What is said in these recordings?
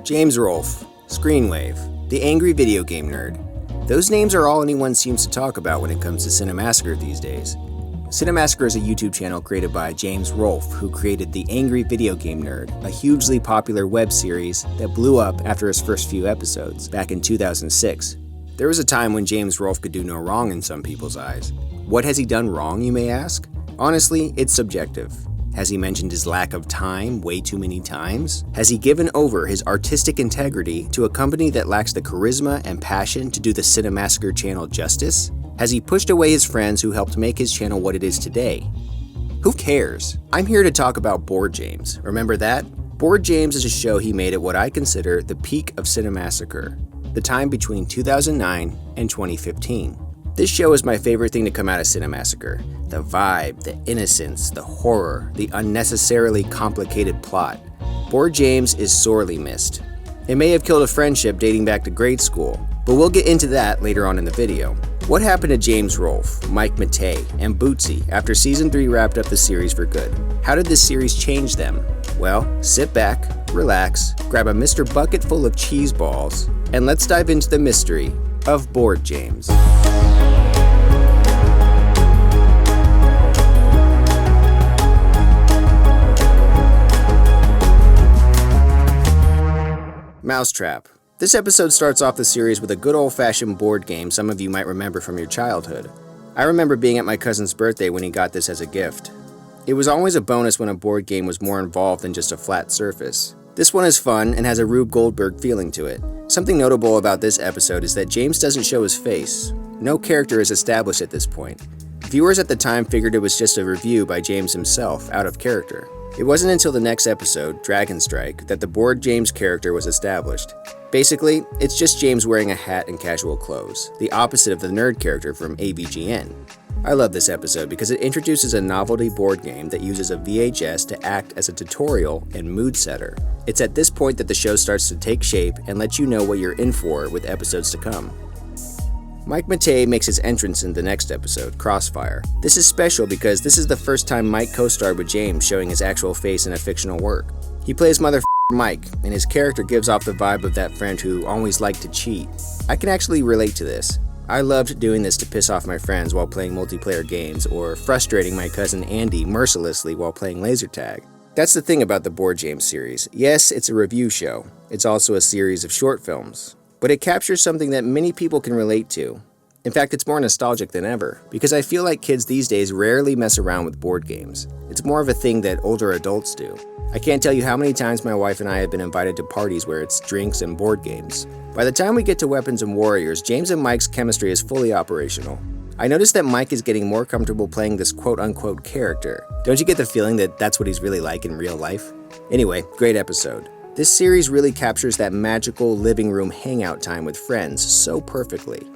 James Rolfe, Screenwave, the angry video game nerd. Those names are all anyone seems to talk about when it comes to Cinemassacre these days. Cinemassacre is a YouTube channel created by James Rolfe, who created The Angry Video Game Nerd, a hugely popular web series that blew up after his first few episodes, back in 2006. There was a time when James Rolfe could do no wrong in some people's eyes. What has he done wrong, you may ask? Honestly, it's subjective. Has he mentioned his lack of time way too many times? Has he given over his artistic integrity to a company that lacks the charisma and passion to do the Cinemassacre channel justice? Has he pushed away his friends who helped make his channel what it is today? Who cares? I'm here to talk about Board James. Remember that? Board James is a show he made at what I consider the peak of Cinemassacre, the time between 2009 and 2015. This show is my favorite thing to come out of Cinemassacre. The vibe, the innocence, the horror, the unnecessarily complicated plot. Board James is sorely missed. It may have killed a friendship dating back to grade school, but we'll get into that later on in the video. What happened to James Rolfe, Mike Matei, and Bootsy after Season 3 wrapped up the series for good? How did this series change them? Well, sit back, relax, grab a Mr. Bucket full of cheeseballs, and let's dive into the mystery of Board James. Mousetrap. This episode starts off the series with a good old-fashioned board game some of you might remember from your childhood. I remember being at my cousin's birthday when he got this as a gift. It was always a bonus when a board game was more involved than just a flat surface. This one is fun and has a Rube Goldberg feeling to it. Something notable about this episode is that James doesn't show his face. No character is established at this point. Viewers at the time figured it was just a review by James himself, out of character. It wasn't until the next episode, Dragon Strike, that the Board James character was established. Basically, it's just James wearing a hat and casual clothes, the opposite of the nerd character from AVGN. I love this episode because it introduces a novelty board game that uses a VHS to act as a tutorial and mood setter. It's at this point that the show starts to take shape and let you know what you're in for with episodes to come. Mike Matei makes his entrance in the next episode, Crossfire. This is special because this is the first time Mike co-starred with James showing his actual face in a fictional work. He plays Motherfucker Mike, and his character gives off the vibe of that friend who always liked to cheat. I can actually relate to this. I loved doing this to piss off my friends while playing multiplayer games, or frustrating my cousin Andy mercilessly while playing laser tag. That's the thing about the Board James series. Yes, it's a review show. It's also a series of short films. But it captures something that many people can relate to. In fact, it's more nostalgic than ever, because I feel like kids these days rarely mess around with board games. It's more of a thing that older adults do. I can't tell you how many times my wife and I have been invited to parties where it's drinks and board games. By the time we get to Weapons and Warriors, James and Mike's chemistry is fully operational. I noticed that Mike is getting more comfortable playing this quote-unquote character. Don't you get the feeling that that's what he's really like in real life? Anyway, great episode. This series really captures that magical living room hangout time with friends so perfectly.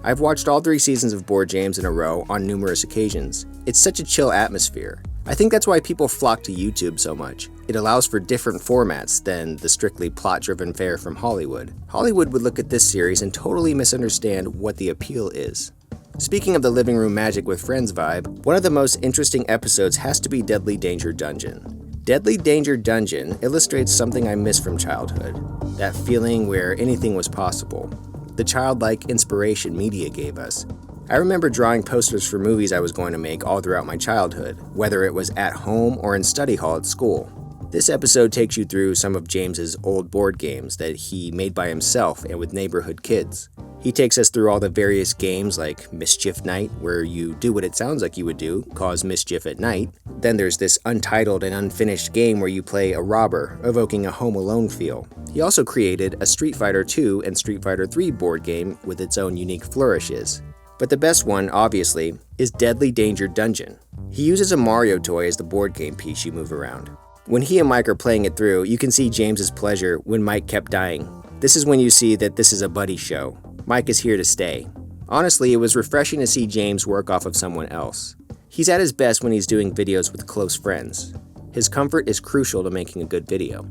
I've watched all 3 seasons of Board James in a row on numerous occasions. It's such a chill atmosphere. I think that's why people flock to YouTube so much. It allows for different formats than the strictly plot-driven fare from Hollywood. Hollywood would look at this series and totally misunderstand what the appeal is. Speaking of the living room magic with friends vibe, one of the most interesting episodes has to be Deadly Danger Dungeon. Deadly Danger Dungeon illustrates something I miss from childhood, that feeling where anything was possible, the childlike inspiration media gave us. I remember drawing posters for movies I was going to make all throughout my childhood, whether it was at home or in study hall at school. This episode takes you through some of James's old board games that he made by himself and with neighborhood kids. He takes us through all the various games like Mischief Night, where you do what it sounds like you would do, cause mischief at night. Then there's this untitled and unfinished game where you play a robber, evoking a Home Alone feel. He also created a Street Fighter II and Street Fighter III board game with its own unique flourishes. But the best one, obviously, is Deadly Danger Dungeon. He uses a Mario toy as the board game piece you move around. When he and Mike are playing it through, you can see James's pleasure when Mike kept dying. This is when you see that this is a buddy show. Mike is here to stay. Honestly, it was refreshing to see James work off of someone else. He's at his best when he's doing videos with close friends. His comfort is crucial to making a good video.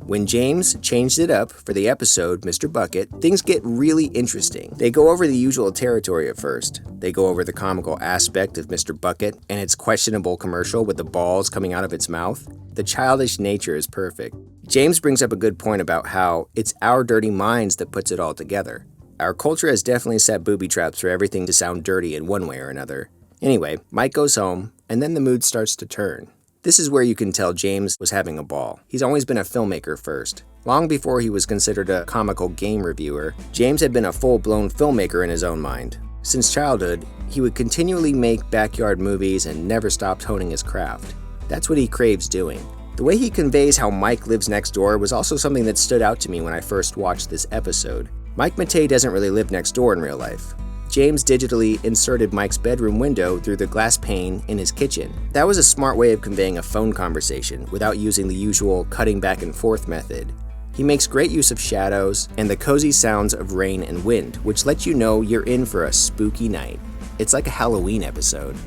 When James changed it up for the episode Mr. Bucket, things get really interesting. They go over the usual territory at first. They go over the comical aspect of Mr. Bucket and its questionable commercial with the balls coming out of its mouth. The childish nature is perfect. James brings up a good point about how it's our dirty minds that puts it all together. Our culture has definitely set booby traps for everything to sound dirty in one way or another. Anyway, Mike goes home, and then the mood starts to turn. This is where you can tell James was having a ball. He's always been a filmmaker first. Long before he was considered a comical game reviewer, James had been a full-blown filmmaker in his own mind. Since childhood, he would continually make backyard movies and never stopped honing his craft. That's what he craves doing. The way he conveys how Mike lives next door was also something that stood out to me when I first watched this episode. Mike Matei doesn't really live next door in real life. James digitally inserted Mike's bedroom window through the glass pane in his kitchen. That was a smart way of conveying a phone conversation without using the usual cutting back and forth method. He makes great use of shadows and the cozy sounds of rain and wind, which let you know you're in for a spooky night. It's like a Halloween episode.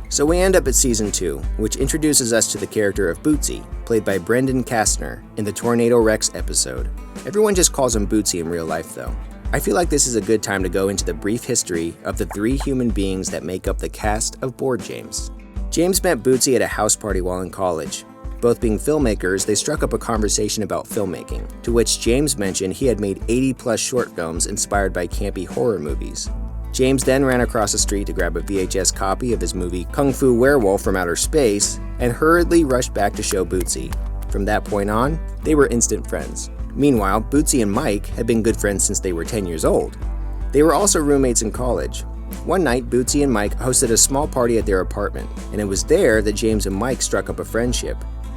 So we end up at Season 2, which introduces us to the character of Bootsy, played by Brendan Kastner, in the Tornado Rex episode. Everyone just calls him Bootsy in real life though. I feel like this is a good time to go into the brief history of the 3 human beings that make up the cast of Board James. James met Bootsy at a house party while in college. Both being filmmakers, they struck up a conversation about filmmaking, to which James mentioned he had made 80+ short films inspired by campy horror movies. James then ran across the street to grab a VHS copy of his movie Kung Fu Werewolf from Outer Space and hurriedly rushed back to show Bootsy. From that point on, they were instant friends. Meanwhile, Bootsy and Mike had been good friends since they were 10 years old. They were also roommates in college. One night, Bootsy and Mike hosted a small party at their apartment, and it was there that James and Mike struck up a friendship.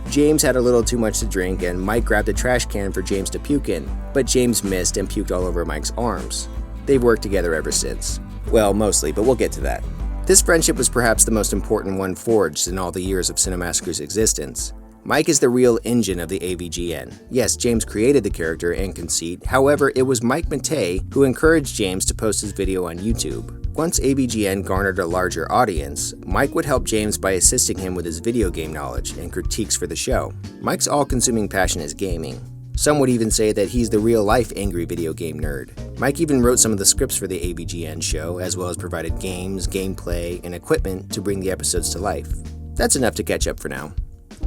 James had a little too much to drink, and Mike grabbed a trash can for James to puke in, but James missed and puked all over Mike's arms. They've worked together ever since. Well, mostly, but we'll get to that. This friendship was perhaps the most important one forged in all the years of Cinemassacre's existence. Mike is the real engine of the AVGN. Yes, James created the character and conceit, however, it was Mike Matei who encouraged James to post his video on YouTube. Once AVGN garnered a larger audience, Mike would help James by assisting him with his video game knowledge and critiques for the show. Mike's all-consuming passion is gaming. Some would even say that he's the real-life angry video game nerd. Mike even wrote some of the scripts for the AVGN show, as well as provided games, gameplay, and equipment to bring the episodes to life. That's enough to catch up for now.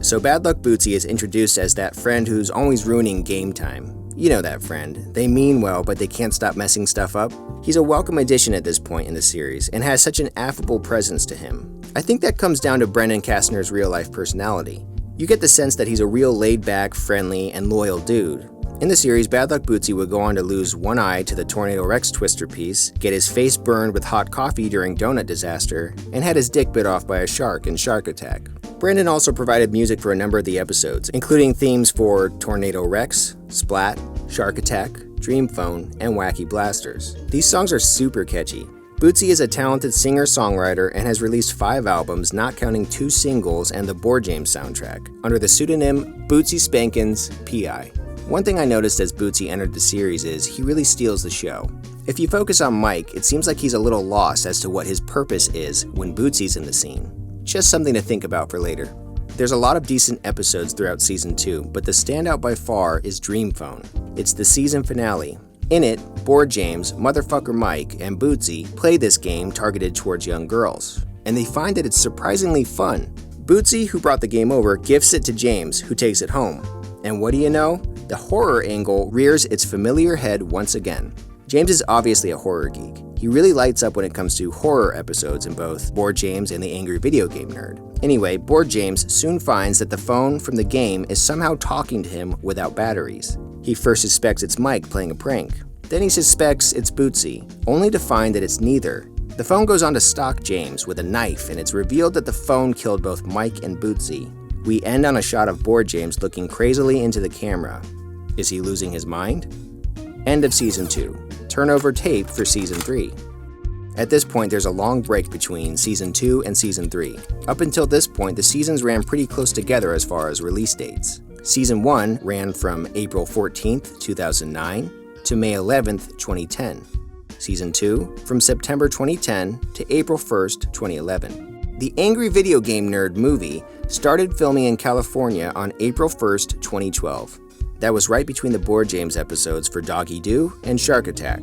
So Bad Luck Bootsy is introduced as that friend who's always ruining game time. You know that friend. They mean well, but they can't stop messing stuff up. He's a welcome addition at this point in the series, and has such an affable presence to him. I think that comes down to Brendan Kastner's real-life personality. You get the sense that he's a real laid-back, friendly, and loyal dude. In the series, Bad Luck Bootsy would go on to lose one eye to the Tornado Rex twister piece, get his face burned with hot coffee during donut disaster, and had his dick bit off by a shark in Shark Attack. Brandon also provided music for a number of the episodes, including themes for Tornado Rex, Splat, Shark Attack, Dream Phone, and Wacky Blasters. These songs are super catchy. Bootsy is a talented singer-songwriter and has released 5 albums, not counting 2 singles and the Board James soundtrack, under the pseudonym Bootsy Spankins P.I. One thing I noticed as Bootsy entered the series is he really steals the show. If you focus on Mike, it seems like he's a little lost as to what his purpose is when Bootsy's in the scene. Just something to think about for later. There's a lot of decent episodes throughout Season 2, but the standout by far is Dream Phone. It's the season finale. In it, Board James, Motherfucker Mike, and Bootsy play this game targeted towards young girls, and they find that it's surprisingly fun. Bootsy, who brought the game over, gifts it to James, who takes it home. And what do you know? The horror angle rears its familiar head once again. James is obviously a horror geek. He really lights up when it comes to horror episodes in both Board James and the Angry Video Game Nerd. Anyway, Board James soon finds that the phone from the game is somehow talking to him without batteries. He first suspects it's Mike playing a prank. Then he suspects it's Bootsy, only to find that it's neither. The phone goes on to stalk James with a knife, and it's revealed that the phone killed both Mike and Bootsy. We end on a shot of Board James looking crazily into the camera. Is he losing his mind? End of Season 2. Turnover tape for Season 3. At this point, there's a long break between Season 2 and Season 3. Up until this point, the seasons ran pretty close together as far as release dates. Season 1 ran from April 14th, 2009 to May 11th, 2010. Season 2 from September 2010 to April 1st, 2011. The Angry Video Game Nerd movie started filming in California on April 1st, 2012. That was right between the Board James episodes for Doggy Doo and Shark Attack.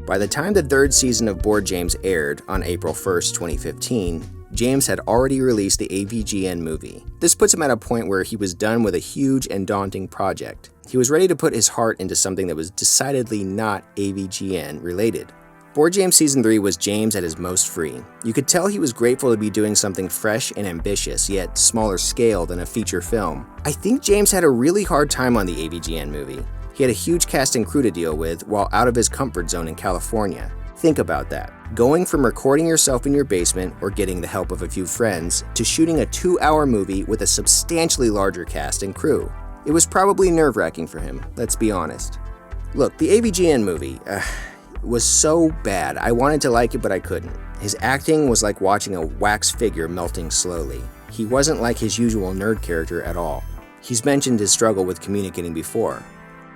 By the time the third season of Board James aired on April 1st, 2015, James had already released the AVGN movie. This puts him at a point where he was done with a huge and daunting project. He was ready to put his heart into something that was decidedly not AVGN related. Board James Season 3 was James at his most free. You could tell he was grateful to be doing something fresh and ambitious, yet smaller scale than a feature film. I think James had a really hard time on the AVGN movie. He had a huge cast and crew to deal with while out of his comfort zone in California. Think about that. Going from recording yourself in your basement or getting the help of a few friends to shooting a 2-hour movie with a substantially larger cast and crew. It was probably nerve-wracking for him, let's be honest. Look, the AVGN movie was so bad. I wanted to like it, but I couldn't. His acting was like watching a wax figure melting slowly. He wasn't like his usual nerd character at all. He's mentioned his struggle with communicating before.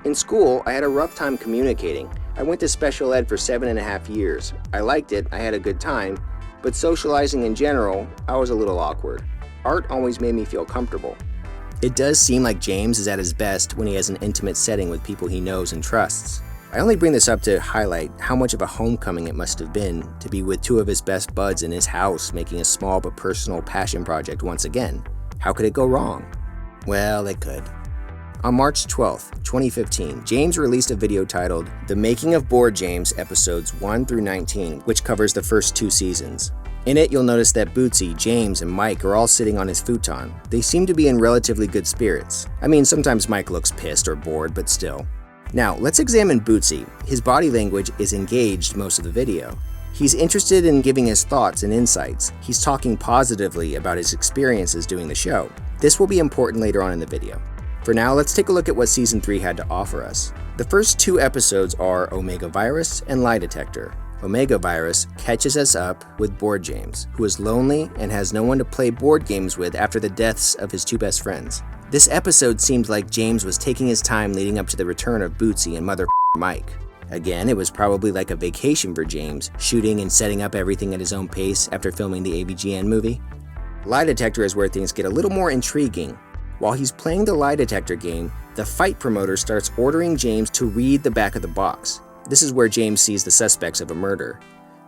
In school, I had a rough time communicating. I went to special ed for 7.5 years. I liked it, I had a good time, but socializing in general, I was a little awkward. Art always made me feel comfortable. It does seem like James is at his best when he has an intimate setting with people he knows and trusts. I only bring this up to highlight how much of a homecoming it must have been to be with 2 of his best buds in his house making a small but personal passion project once again. How could it go wrong? Well, it could. On March 12, 2015, James released a video titled The Making of Board James Episodes 1 through 19, which covers the first 2 seasons. In it, you'll notice that Bootsy, James, and Mike are all sitting on his futon. They seem to be in relatively good spirits. I mean, sometimes Mike looks pissed or bored, but still. Now, let's examine Bootsy. His body language is engaged most of the video. He's interested in giving his thoughts and insights. He's talking positively about his experiences doing the show. This will be important later on in the video. For now, let's take a look at what Season 3 had to offer us. The first 2 episodes are Omega Virus and Lie Detector. Omega Virus catches us up with Board James, who is lonely and has no one to play board games with after the deaths of his 2 best friends. This episode seemed like James was taking his time leading up to the return of Bootsy and Mother Mike. Again, it was probably like a vacation for James, shooting and setting up everything at his own pace after filming the AVGN movie. Lie Detector is where things get a little more intriguing. While he's playing the lie detector game, the fight promoter starts ordering James to read the back of the box. This is where James sees the suspects of a murder.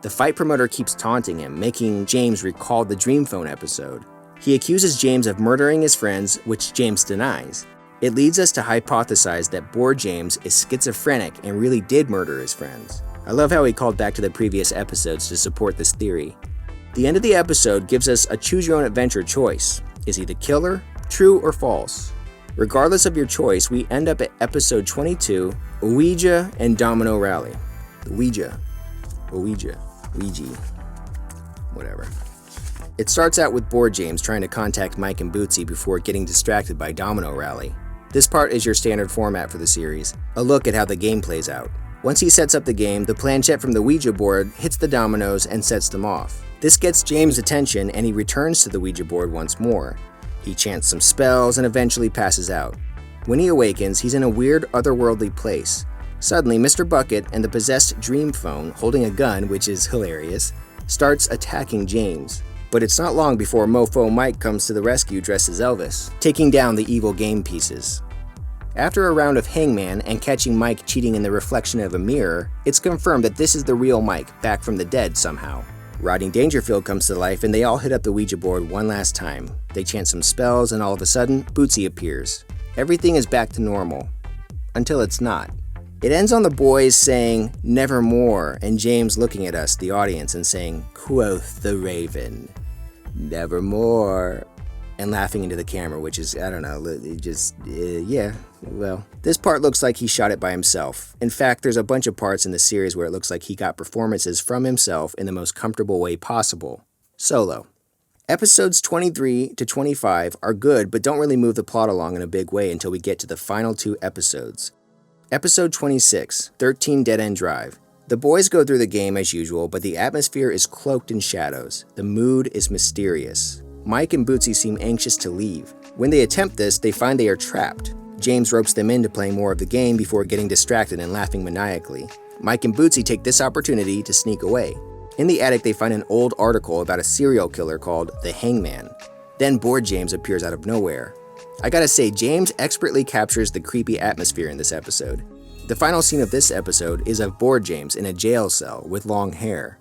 The fight promoter keeps taunting him, making James recall the Dream Phone episode. He accuses James of murdering his friends, which James denies. It leads us to hypothesize that Board James is schizophrenic and really did murder his friends. I love how he called back to the previous episodes to support this theory. The end of the episode gives us a choose-your-own-adventure choice. Is he the killer? True or false? Regardless of your choice, we end up at episode 22, Ouija and Domino Rally. Ouija, whatever. It starts out with Board James trying to contact Mike and Bootsy before getting distracted by Domino Rally. This part is your standard format for the series, a look at how the game plays out. Once he sets up the game, the planchette from the Ouija board hits the dominoes and sets them off. This gets James' attention and he returns to the Ouija board once more. He chants some spells and eventually passes out. When he awakens, he's in a weird otherworldly place. Suddenly, Mr. Bucket and the possessed Dream Phone, holding a gun, which is hilarious, starts attacking James. But it's not long before Mofo Mike comes to the rescue dressed as Elvis, taking down the evil game pieces. After a round of Hangman and catching Mike cheating in the reflection of a mirror, it's confirmed that this is the real Mike, back from the dead somehow. Rodney Dangerfield comes to life and they all hit up the Ouija board one last time. They chant some spells and all of a sudden, Bootsy appears. Everything is back to normal. Until it's not. It ends on the boys saying, "Nevermore," and James looking at us, the audience, and saying, "Quoth the Raven, nevermore," and laughing into the camera, which is, I don't know, it just, yeah, well. This part looks like he shot it by himself. In fact, there's a bunch of parts in the series where it looks like he got performances from himself in the most comfortable way possible. Solo. Episodes 23 to 25 are good, but don't really move the plot along in a big way until we get to the final 2 episodes. Episode 26, 13 Dead End Drive. The boys go through the game as usual, but the atmosphere is cloaked in shadows. The mood is mysterious. Mike and Bootsy seem anxious to leave. When they attempt this, they find they are trapped. James ropes them into playing more of the game before getting distracted and laughing maniacally. Mike and Bootsy take this opportunity to sneak away. In the attic, they find an old article about a serial killer called the Hangman. Then Bored James appears out of nowhere. I gotta say, James expertly captures the creepy atmosphere in this episode. The final scene of this episode is of Bored James in a jail cell with long hair.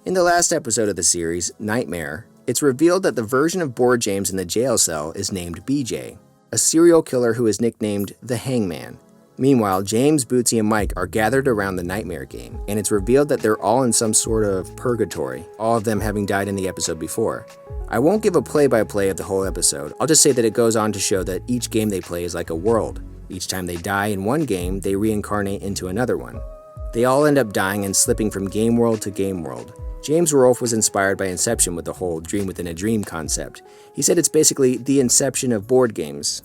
In the last episode of the series, Nightmare, it's revealed that the version of Bored James in the jail cell is named BJ, a serial killer who is nicknamed the Hangman. Meanwhile, James, Bootsy, and Mike are gathered around the Nightmare game, and it's revealed that they're all in some sort of purgatory, all of them having died in the episode before. I won't give a play-by-play of the whole episode, I'll just say that it goes on to show that each game they play is like a world. Each time they die in one game, they reincarnate into another one. They all end up dying and slipping from game world to game world. James Rolfe was inspired by Inception with the whole dream within a dream concept. He said it's basically the inception of board games.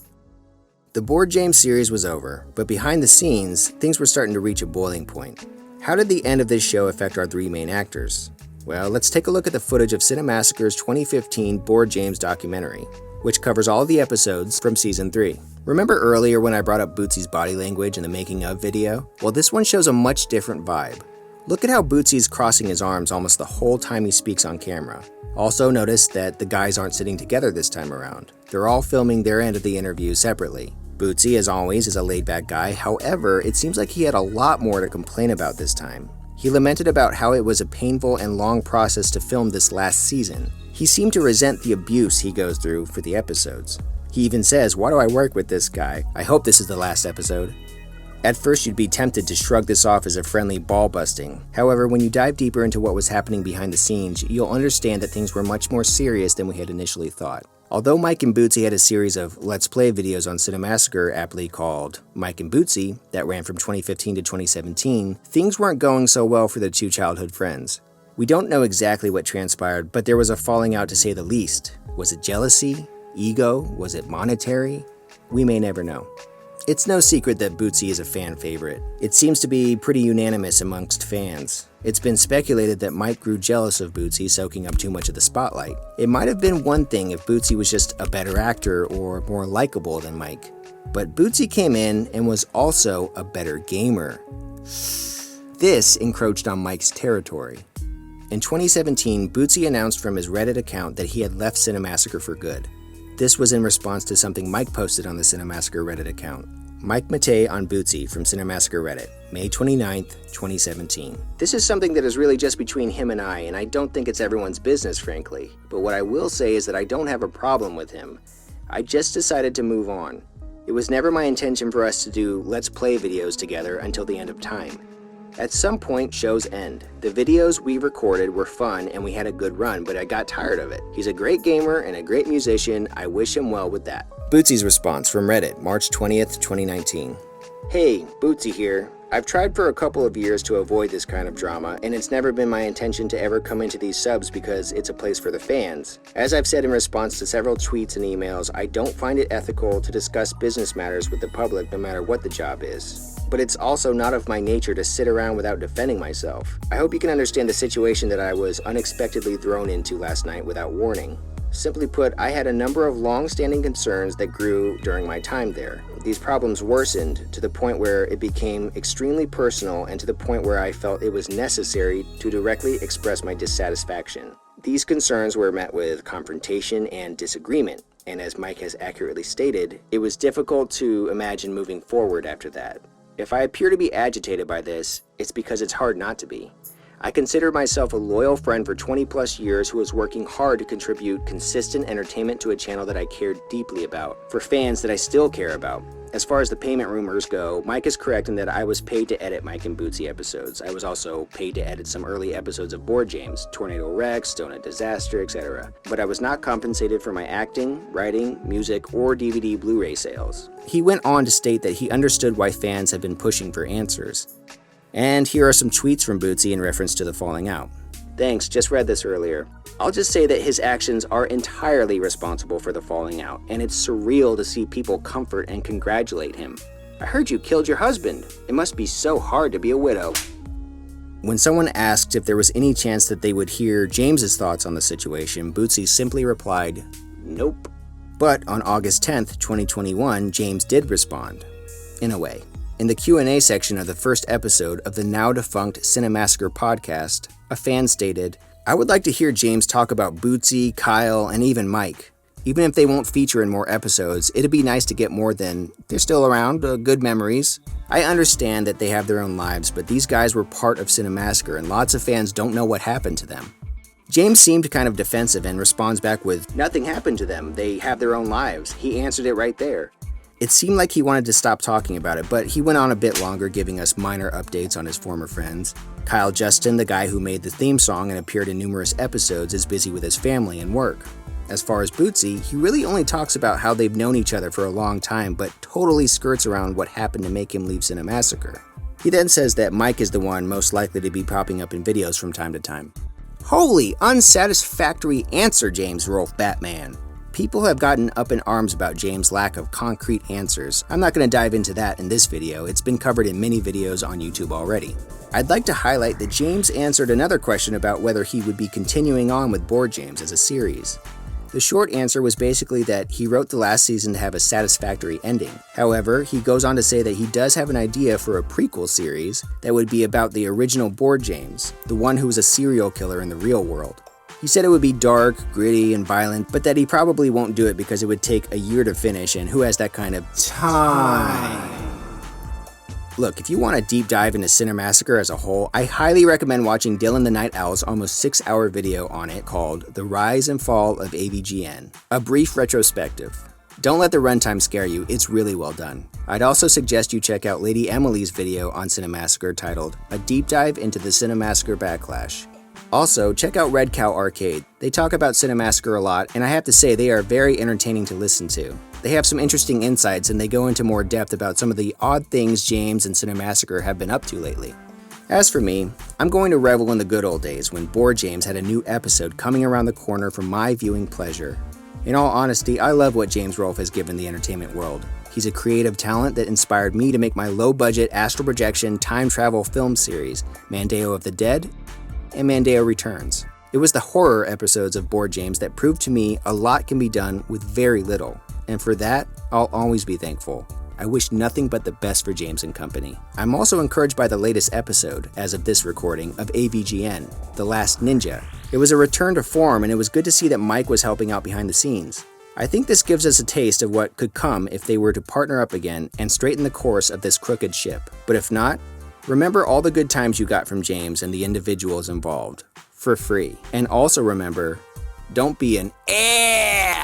The Bored James series was over, but behind the scenes, things were starting to reach a boiling point. How did the end of this show affect our three main actors? Well, let's take a look at the footage of Cinemassacre's 2015 Bored James documentary, which covers all the episodes from Season 3. Remember earlier when I brought up Bootsy's body language in the making of video? Well, this one shows a much different vibe. Look at how Bootsy's crossing his arms almost the whole time he speaks on camera. Also notice that the guys aren't sitting together this time around. They're all filming their end of the interview separately. Bootsy, as always, is a laid-back guy. However, it seems like he had a lot more to complain about this time. He lamented about how it was a painful and long process to film this last season. He seemed to resent the abuse he goes through for the episodes. He even says, "Why do I work with this guy? I hope this is the last episode." At first, you'd be tempted to shrug this off as a friendly ball-busting. However, when you dive deeper into what was happening behind the scenes, you'll understand that things were much more serious than we had initially thought. Although Mike and Bootsy had a series of Let's Play videos on Cinemassacre aptly called Mike and Bootsy that ran from 2015 to 2017, things weren't going so well for the two childhood friends. We don't know exactly what transpired, but there was a falling out to say the least. Was it jealousy? Ego? Was it monetary? We may never know. It's no secret that Bootsy is a fan favorite. It seems to be pretty unanimous amongst fans. It's been speculated that Mike grew jealous of Bootsy soaking up too much of the spotlight. It might have been one thing if Bootsy was just a better actor or more likable than Mike. But Bootsy came in and was also a better gamer. This encroached on Mike's territory. In 2017, Bootsy announced from his Reddit account that he had left Cinemassacre for good. This was in response to something Mike posted on the Cinemassacre Reddit account. Mike Matei on Bootsy from Cinemassacre Reddit, May 29th, 2017. This is something that is really just between him and I don't think it's everyone's business, frankly. But what I will say is that I don't have a problem with him. I just decided to move on. It was never my intention for us to do Let's Play videos together until the end of time. At some point, shows end. The videos we recorded were fun and we had a good run, but I got tired of it. He's a great gamer and a great musician. I wish him well with that. Bootsy's response from Reddit, March 20th, 2019. Hey, Bootsy here. I've tried for a couple of years to avoid this kind of drama, and it's never been my intention to ever come into these subs because it's a place for the fans. As I've said in response to several tweets and emails, I don't find it ethical to discuss business matters with the public no matter what the job is. But it's also not of my nature to sit around without defending myself. I hope you can understand the situation that I was unexpectedly thrown into last night without warning. Simply put, I had a number of long-standing concerns that grew during my time there. These problems worsened to the point where it became extremely personal and to the point where I felt it was necessary to directly express my dissatisfaction. These concerns were met with confrontation and disagreement, and as Mike has accurately stated, it was difficult to imagine moving forward after that. If I appear to be agitated by this, it's because it's hard not to be. I consider myself a loyal friend for 20 plus years who is working hard to contribute consistent entertainment to a channel that I cared deeply about, for fans that I still care about. As far as the payment rumors go, Mike is correct in that I was paid to edit Mike and Bootsy episodes. I was also paid to edit some early episodes of Bored James, Tornado Rex, Donut Disaster, etc. But I was not compensated for my acting, writing, music, or DVD Blu-ray sales. He went on to state that he understood why fans have been pushing for answers. And here are some tweets from Bootsy in reference to the falling out. Thanks, just read this earlier. I'll just say that his actions are entirely responsible for the falling out, and it's surreal to see people comfort and congratulate him. I heard you killed your husband. It must be so hard to be a widow. When someone asked if there was any chance that they would hear James's thoughts on the situation, Bootsy simply replied, "Nope." But on August 10th, 2021, James did respond. In a way. In the Q&A section of the first episode of the now-defunct Cinemassacre podcast, a fan stated, "I would like to hear James talk about Bootsy, Kyle, and even Mike. Even if they won't feature in more episodes, it'd be nice to get more than, they're still around, good memories. I understand that they have their own lives, but these guys were part of Cinemassacre and lots of fans don't know what happened to them." James seemed kind of defensive and responds back with, "Nothing happened to them, they have their own lives." He answered it right there. It seemed like he wanted to stop talking about it, but he went on a bit longer, giving us minor updates on his former friends. Kyle Justin, the guy who made the theme song and appeared in numerous episodes, is busy with his family and work. As far as Bootsy, he really only talks about how they've known each other for a long time, but totally skirts around what happened to make him leave Cinemassacre. He then says that Mike is the one most likely to be popping up in videos from time to time. Holy unsatisfactory answer, James Rolfe Batman. People have gotten up in arms about James' lack of concrete answers. I'm not going to dive into that in this video, it's been covered in many videos on YouTube already. I'd like to highlight that James answered another question about whether he would be continuing on with Board James as a series. The short answer was basically that he wrote the last season to have a satisfactory ending. However, he goes on to say that he does have an idea for a prequel series that would be about the original Board James, the one who was a serial killer in the real world. He said it would be dark, gritty, and violent, but that he probably won't do it because it would take a year to finish, and who has that kind of time? Look, if you want a deep dive into Cinemassacre as a whole, I highly recommend watching Dylan the Night Owl's almost 6-hour video on it called The Rise and Fall of AVGN, a brief retrospective. Don't let the runtime scare you, it's really well done. I'd also suggest you check out Lady Emily's video on Cinemassacre titled A Deep Dive into the Cinemassacre Backlash. Also, check out Red Cow Arcade. They talk about Cinemassacre a lot, and I have to say they are very entertaining to listen to. They have some interesting insights, and they go into more depth about some of the odd things James and Cinemassacre have been up to lately. As for me, I'm going to revel in the good old days when Board James had a new episode coming around the corner for my viewing pleasure. In all honesty, I love what James Rolfe has given the entertainment world. He's a creative talent that inspired me to make my low-budget astral projection time travel film series, Mandeo of the Dead and Mandeo Returns. It was the horror episodes of Board James that proved to me a lot can be done with very little, and for that, I'll always be thankful. I wish nothing but the best for James and company. I'm also encouraged by the latest episode, as of this recording, of AVGN, The Last Ninja. It was a return to form, and it was good to see that Mike was helping out behind the scenes. I think this gives us a taste of what could come if they were to partner up again and straighten the course of this crooked ship. But if not, remember all the good times you got from James and the individuals involved, for free. And also remember, don't be an ass!